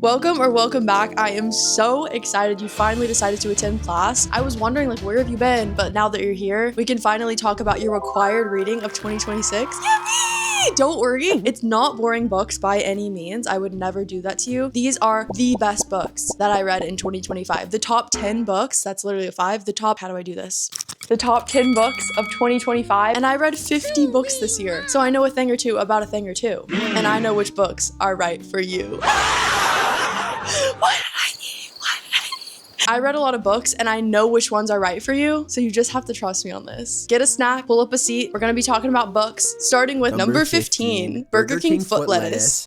Welcome back. I am so excited you finally decided to attend class. I was wondering like where have you been? But now that you're here, we can finally talk about your required reading of 2026. Yippee! Don't worry, it's not boring books by any means. I would never do that to you. These are the best books that I read in 2025. The top 10 books, that's literally a 5. How do I do this? The top 10 books of 2025, and I read 50 books this year. So I know a thing or two about a thing or two, and I know which books are right for you. What did I need? I read a lot of books and I know which ones are right for you, so you just have to trust me on this. Get a snack, pull up a seat. We're gonna be talking about books, starting with number 15, Burger King foot lettuce.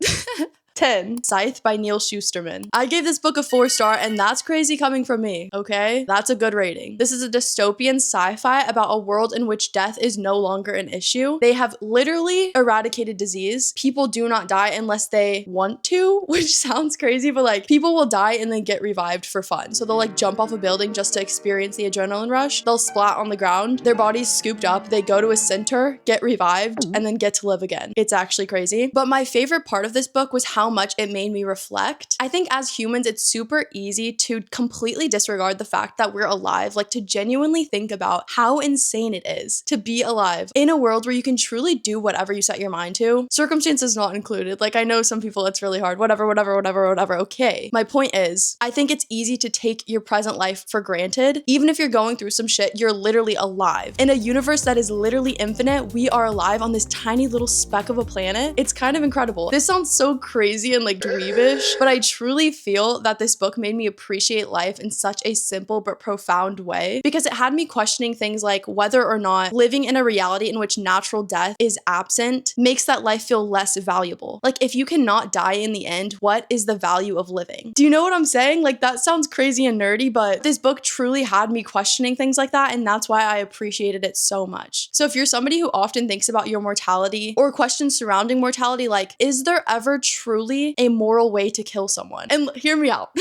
10, Scythe by Neil Shusterman. I gave this book a 4-star, and that's crazy coming from me, okay? That's a good rating. This is a dystopian sci-fi about a world in which death is no longer an issue. They have literally eradicated disease. People do not die unless they want to, which sounds crazy, but like people will die and then get revived for fun. So they'll like jump off a building just to experience the adrenaline rush. They'll splat on the ground, their body's scooped up, they go to a center, get revived, and then get to live again. It's actually crazy. But my favorite part of this book was how much it made me reflect. I think as humans, it's super easy to completely disregard the fact that we're alive, like to genuinely think about how insane it is to be alive in a world where you can truly do whatever you set your mind to. Circumstances not included. Like I know some people it's really hard, whatever. Okay. My point is, I think it's easy to take your present life for granted. Even if you're going through some shit, you're literally alive. In a universe that is literally infinite, we are alive on this tiny little speck of a planet. It's kind of incredible. This sounds so crazy and like dweebish, but I truly feel that this book made me appreciate life in such a simple but profound way, because it had me questioning things like whether or not living in a reality in which natural death is absent makes that life feel less valuable. Like if you cannot die in the end, what is the value of living? Do you know what I'm saying? Like that sounds crazy and nerdy, but this book truly had me questioning things like that, and that's why I appreciated it so much. So if you're somebody who often thinks about your mortality or questions surrounding mortality, like is there ever truly a moral way to kill someone? And hear me out.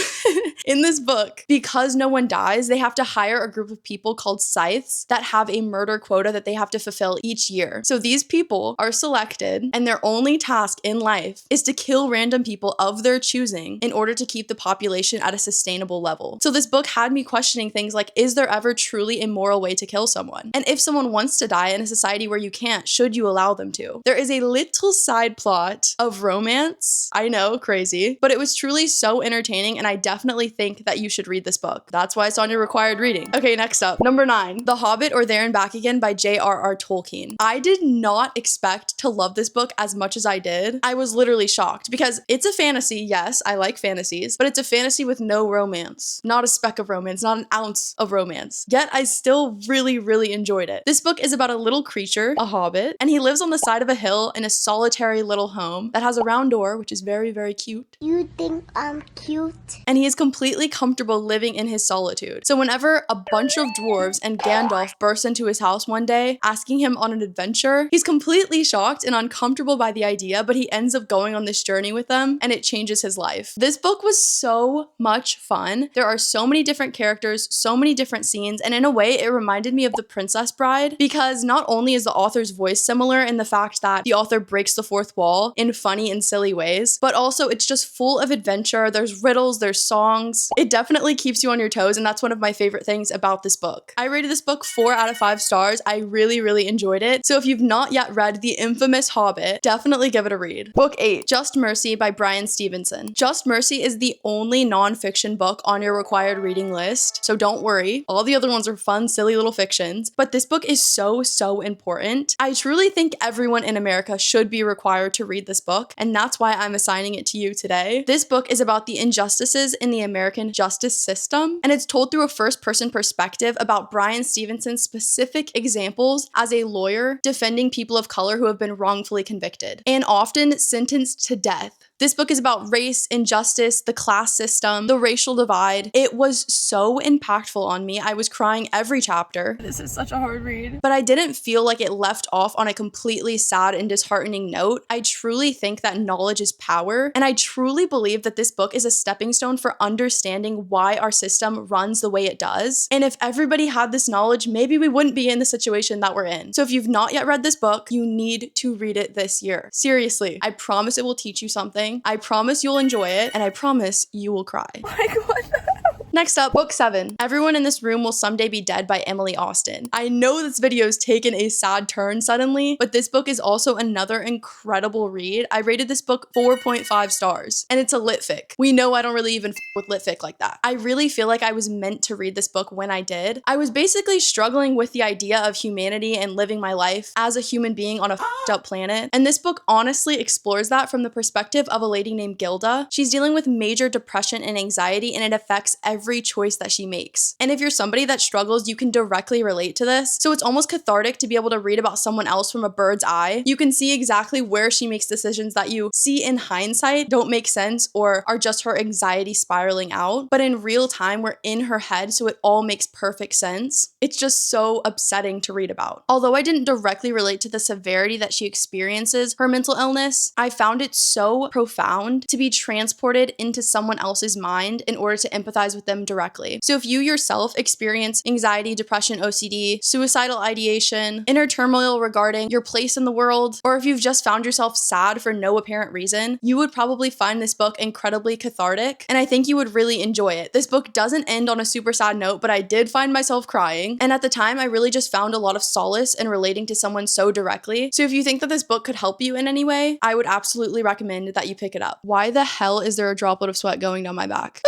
In this book, because no one dies, they have to hire a group of people called scythes that have a murder quota that they have to fulfill each year. So these people are selected, and their only task in life is to kill random people of their choosing in order to keep the population at a sustainable level. So this book had me questioning things like, is there ever truly a moral way to kill someone? And if someone wants to die in a society where you can't, should you allow them to? There is a little side plot of romance. I know, crazy, but it was truly so entertaining, and I definitely think that you should read this book. That's why it's on your required reading. Okay, next up, number 9, The Hobbit or There and Back Again by J.R.R. Tolkien. I did not expect to love this book as much as I did. I was literally shocked because it's a fantasy. Yes, I like fantasies, but it's a fantasy with no romance. Not a speck of romance, not an ounce of romance. Yet I still really enjoyed it. This book is about a little creature, a hobbit, and he lives on the side of a hill in a solitary little home that has a round door, which is very cute. You think I'm cute? And he is completely comfortable living in his solitude. So whenever a bunch of dwarves and Gandalf burst into his house one day, asking him on an adventure, he's completely shocked and uncomfortable by the idea, but he ends up going on this journey with them, and it changes his life. This book was so much fun. There are so many different characters, so many different scenes, and in a way, it reminded me of The Princess Bride, because not only is the author's voice similar in the fact that the author breaks the fourth wall in funny and silly ways, but also it's just full of adventure. There's riddles, there's songs. It definitely keeps you on your toes, and that's one of my favorite things about this book. I rated this book 4 out of 5 stars. I really enjoyed it. So if you've not yet read the infamous Hobbit, definitely give it a read. Book 8, Just Mercy by Bryan Stevenson. Just Mercy is the only nonfiction book on your required reading list, so don't worry. All the other ones are fun, silly little fictions, but this book is so important. I truly think everyone in America should be required to read this book, and that's why I'm assigning it to you today. This book is about the injustices in the American justice system, and it's told through a first-person perspective about Bryan Stevenson's specific examples as a lawyer defending people of color who have been wrongfully convicted and often sentenced to death. This book is about race, injustice, the class system, the racial divide. It was so impactful on me. I was crying every chapter. This is such a hard read. But I didn't feel like it left off on a completely sad and disheartening note. I truly think that knowledge is power, and I truly believe that this book is a stepping stone for understanding why our system runs the way it does. And if everybody had this knowledge, maybe we wouldn't be in the situation that we're in. So if you've not yet read this book, you need to read it this year. Seriously, I promise it will teach you something kidding. I promise you'll enjoy it, and I promise you will cry. Like, what the Next up, book 7. Everyone in This Room Will Someday Be Dead by Emily Austen. I know this video's taken a sad turn suddenly, but this book is also another incredible read. I rated this book 4.5 stars, and it's a lit fic. We know I don't really even with lit fic like that. I really feel like I was meant to read this book when I did. I was basically struggling with the idea of humanity and living my life as a human being on a up planet, and this book honestly explores that from the perspective of a lady named Gilda. She's dealing with major depression and anxiety, and it affects every choice that she makes. And if you're somebody that struggles, you can directly relate to this. So it's almost cathartic to be able to read about someone else from a bird's eye. You can see exactly where she makes decisions that you see in hindsight don't make sense or are just her anxiety spiraling out. But in real time, we're in her head, so it all makes perfect sense. It's just so upsetting to read about. Although I didn't directly relate to the severity that she experiences her mental illness, I found it so profound to be transported into someone else's mind in order to empathize with them directly. So if you yourself experience anxiety, depression, OCD, suicidal ideation, inner turmoil regarding your place in the world, or if you've just found yourself sad for no apparent reason, you would probably find this book incredibly cathartic, and I think you would really enjoy it. This book doesn't end on a super sad note, but I did find myself crying, and at the time I really just found a lot of solace in relating to someone so directly. So if you think that this book could help you in any way, I would absolutely recommend that you pick it up. Why the hell is there a droplet of sweat going down my back?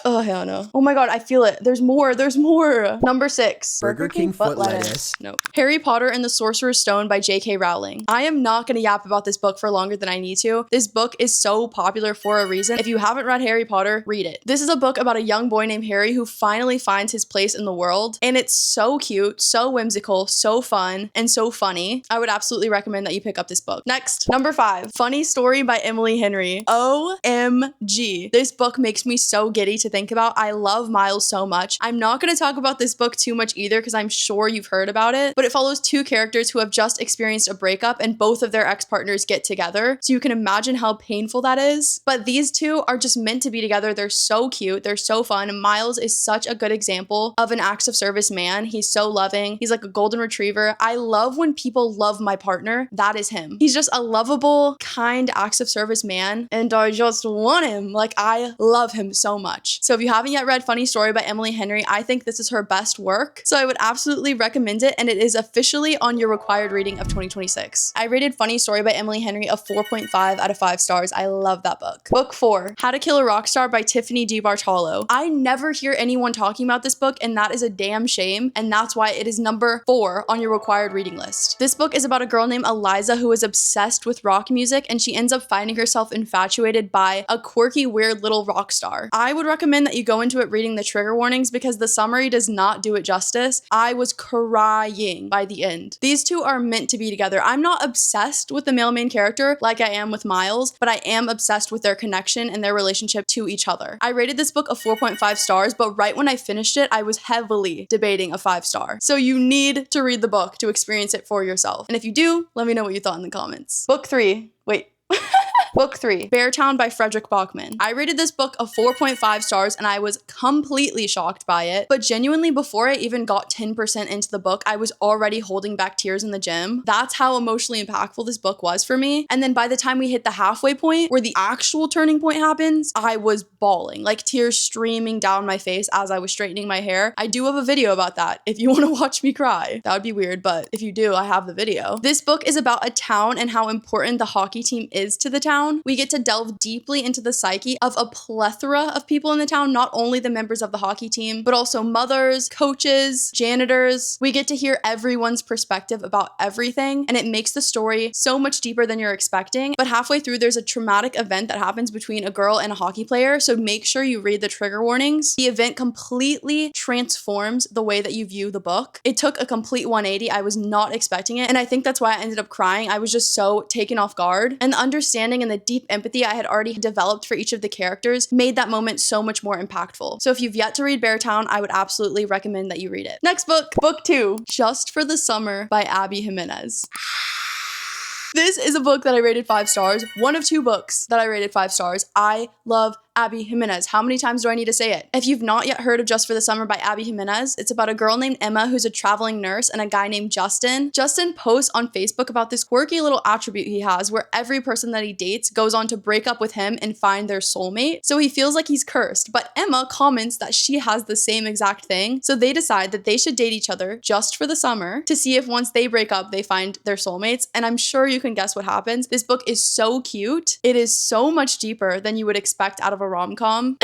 Oh, hell no. Oh my god, I feel it. There's more. There's more. Number 6. Burger King foot lettuce. Nope. Harry Potter and the Sorcerer's Stone by J.K. Rowling. I am not going to yap about this book for longer than I need to. This book is so popular for a reason. If you haven't read Harry Potter, read it. This is a book about a young boy named Harry who finally finds his place in the world, and it's so cute, so whimsical, so fun, and so funny. I would absolutely recommend that you pick up this book. Next, number 5. Funny Story by Emily Henry. OMG. This book makes me so giddy to think about. I love Miles so much. I'm not going to talk about this book too much either because I'm sure you've heard about it, but it follows 2 characters who have just experienced a breakup and both of their ex-partners get together. So you can imagine how painful that is. But these 2 are just meant to be together. They're so cute. They're so fun. Miles is such a good example of an acts of service man. He's so loving. He's like a golden retriever. I love when people love my partner. That is him. He's just a lovable, kind acts of service man, and I just want him. Like, I love him so much. So if you haven't yet read Funny Story by Emily Henry, I think this is her best work. So I would absolutely recommend it, and it is officially on your required reading of 2026. I rated Funny Story by Emily Henry a 4.5 out of 5 stars. I love that book. Book 4, How to Kill a Rock Star by Tiffany D. Bartolo. I never hear anyone talking about this book, and that is a damn shame, and that's why it is number 4 on your required reading list. This book is about a girl named Eliza who is obsessed with rock music, and she ends up finding herself infatuated by a quirky, weird little rock star. I would recommend that you go into it reading the trigger warnings because the summary does not do it justice. I was crying by the end. These 2 are meant to be together. I'm not obsessed with the male main character like I am with Miles, but I am obsessed with their connection and their relationship to each other. I rated this book a 4.5 stars, but right when I finished it, I was heavily debating a 5 star. So you need to read the book to experience it for yourself. And if you do, let me know what you thought in the comments. Book 3. Wait. Book 3, Beartown by Frederick Bachman. I rated this book a 4.5 stars and I was completely shocked by it, but genuinely before I even got 10% into the book, I was already holding back tears in the gym. That's how emotionally impactful this book was for me. And then by the time we hit the halfway point where the actual turning point happens, I was bawling, like tears streaming down my face as I was straightening my hair. I do have a video about that if you want to watch me cry. That would be weird, but if you do, I have the video. This book is about a town and how important the hockey team is to the town. We get to delve deeply into the psyche of a plethora of people in the town, not only the members of the hockey team, but also mothers, coaches, janitors. We get to hear everyone's perspective about everything, and it makes the story so much deeper than you're expecting. But halfway through, there's a traumatic event that happens between a girl and a hockey player, so make sure you read the trigger warnings. The event completely transforms the way that you view the book. It took a complete 180. I was not expecting it, and I think that's why I ended up crying. I was just so taken off guard, and the understanding and the deep empathy I had already developed for each of the characters made that moment so much more impactful. So if you've yet to read Beartown, I would absolutely recommend that you read it. Next book, book 2, Just for the Summer by Abby Jimenez. This is a book that I rated 5 stars. One of 2 books that I rated 5 stars. I love Abby Jimenez. How many times do I need to say it? If you've not yet heard of Just for the Summer by Abby Jimenez, it's about a girl named Emma who's a traveling nurse and a guy named Justin. Justin posts on Facebook about this quirky little attribute he has where every person that he dates goes on to break up with him and find their soulmate. So he feels like he's cursed, but Emma comments that she has the same exact thing. So they decide that they should date each other just for the summer to see if once they break up, they find their soulmates. And I'm sure you can guess what happens. This book is so cute. It is so much deeper than you would expect out of a rom-com.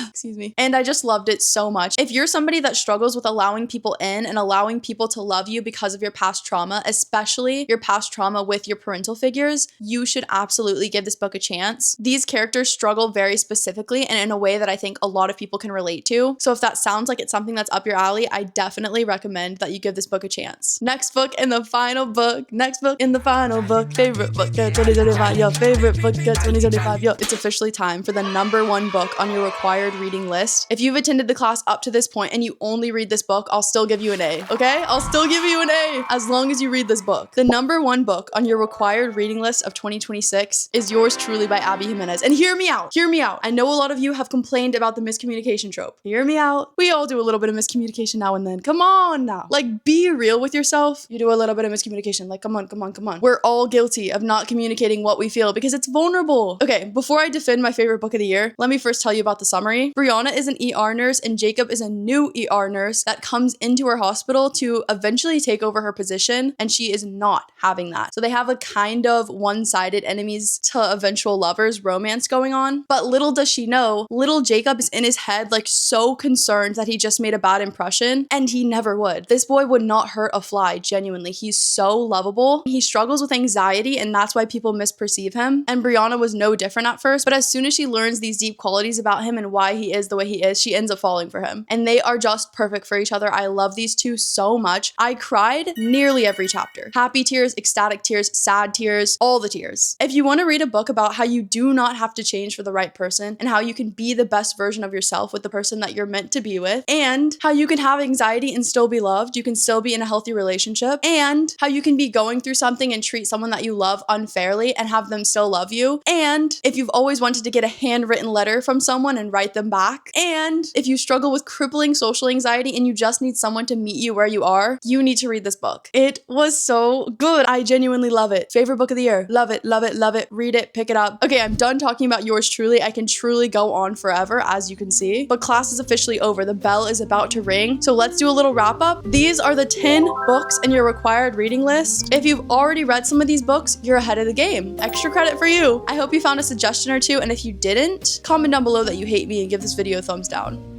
Excuse me. And I just loved it so much. If you're somebody that struggles with allowing people in and allowing people to love you because of your past trauma, especially your past trauma with your parental figures, you should absolutely give this book a chance. These characters struggle very specifically and in a way that I think a lot of people can relate to. So if that sounds like it's something that's up your alley, I definitely recommend that you give this book a chance. Next book in the final book. Next book in the final book. Favorite book of 2025, yo. Favorite book of 2025, yo. It's officially time for the #1 book on your required reading list. If you've attended the class up to this point and you only read this book, I'll still give you an A, okay? I'll still give you an A as long as you read this book. The #1 book on your required reading list of 2026 is Yours Truly by Abby Jimenez. And hear me out. Hear me out. I know a lot of you have complained about the miscommunication trope. Hear me out. We all do a little bit of miscommunication now and then. Come on now. Like, be real with yourself. You do a little bit of miscommunication. Like, come on, come on, come on. We're all guilty of not communicating what we feel because it's vulnerable. Okay, before I defend my favorite book of the year, let me first tell you about the summary. Brianna is an ER nurse and Jacob is a new ER nurse that comes into her hospital to eventually take over her position, and she is not having that. So they have a kind of one-sided enemies to eventual lovers romance going on. But little does she know, little Jacob is in his head like so concerned that he just made a bad impression, and he never would. This boy would not hurt a fly, genuinely. He's so lovable. He struggles with anxiety, and that's why people misperceive him. And Brianna was no different at first, but as soon as she learns these deep qualities about him and why he is the way he is, she ends up falling for him. And they are just perfect for each other. I love these two so much. I cried nearly every chapter. Happy tears, ecstatic tears, sad tears, all the tears. If you want to read a book about how you do not have to change for the right person and how you can be the best version of yourself with the person that you're meant to be with, and how you can have anxiety and still be loved, you can still be in a healthy relationship, and how you can be going through something and treat someone that you love unfairly and have them still love you, and if you've always wanted to get a handwritten letter from someone and write them back, and if you struggle with crippling social anxiety and you just need someone to meet you where you are, you need to read this book. It was so good. I genuinely love it. Favorite book of the year. Love it, love it, love it. Read it, pick it up. Okay, I'm done talking about Yours Truly. I can truly go on forever, as you can see, but class is officially over. The bell is about to ring, so let's do a little wrap up. These are the 10 books in your required reading list. If you've already read some of these books, you're ahead of the game. Extra credit for you. I hope you found a suggestion or two, and if you didn't, comment down below that you hate me and give this video a thumbs down.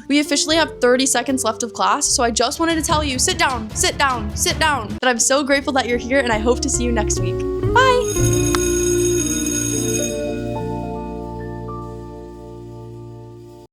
We officially have 30 seconds left of class, so I just wanted to tell you, sit down, sit down, sit down. But I'm so grateful that you're here, and I hope to see you next week.